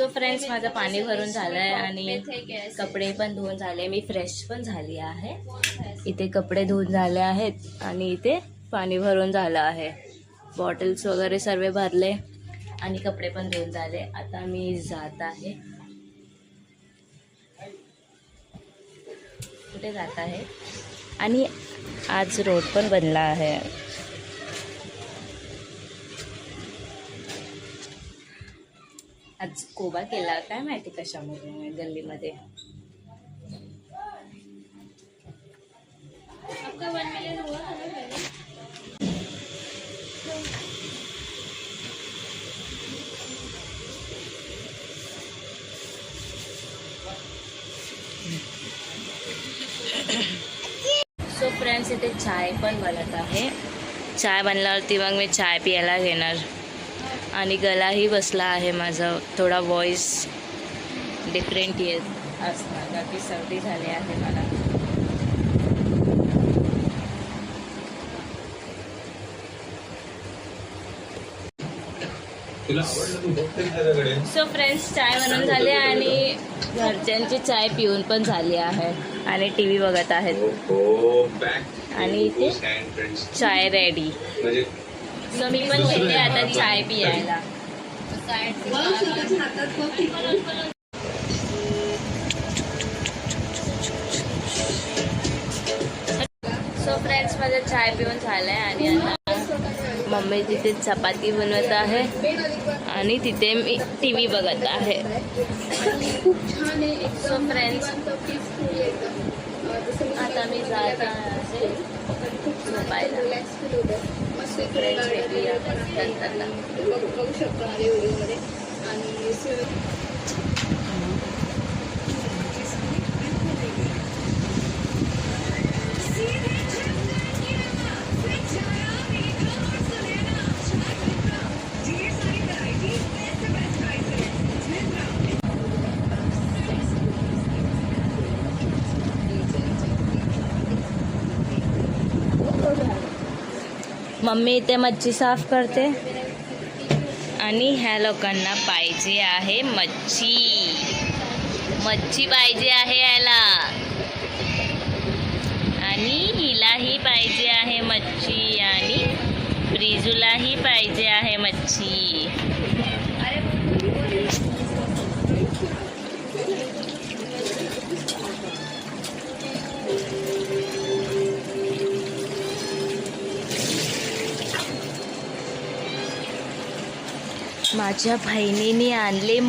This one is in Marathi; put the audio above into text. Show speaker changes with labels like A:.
A: सो फ्रेंड्स, माझं पाणी भरून झालं आहे आणि कपडे पण धुवून झाले. मी फ्रेश पण झाली आहे. इथे कपडे धुवून झाले आहेत आणि इथे पाणी भरून झालं आहे. बॉटल्स वगैरे सर्व भरले आणि कपडे पण धुवून झाले. आता मी जात आहे. कुठे जात आहे? आणि आज रोड पण बनला आहे. आज कोबा केला काय माहिती कशामुळे गल्लीमध्ये. सो फ्रेंड्स, इथे चाय पण बनत आहे. चाय बनल्यावरती मग मी चाय प्यायला घेणार. आणि गलाही बसला आहे माझा. थोडा व्हॉइस डिफरंट येत असणार का की सर्दी झाली आहे मला. सो फ्रेंड्स, चाय बनवून झाली आणि घरच्यांची चाय पिऊन पण झाली आहे आणि टीव्ही बघत आहेत. आणि इथे चाय रेडी. सो मी पण घेते आता चाय पियायला. सो फ्रेंड्स, माझं चाय पिऊन झालंय आणि आता मम्मी तिथे चपाती बनवत आहे आणि तिथे मी टीव्ही बघत आहे. सो फ्रेंड्स, आता मी जात आहे झोपायला. फ्रेंड्स भेटूया नंतरला.
B: बघू शकतो माझ्या व्हिडिओमध्ये. आणि
A: मम्मी इथे मच्छी साफ करते आणि ह्या लोकांना पाहिजे आहे मच्छी. मच्छी पाहिजे आहे याला आणि हिलाही पाहिजे आहे मच्छी आणि ब्रिजूलाही पाहिजे आहे मच्छी. माझ्या बहिणीने आणले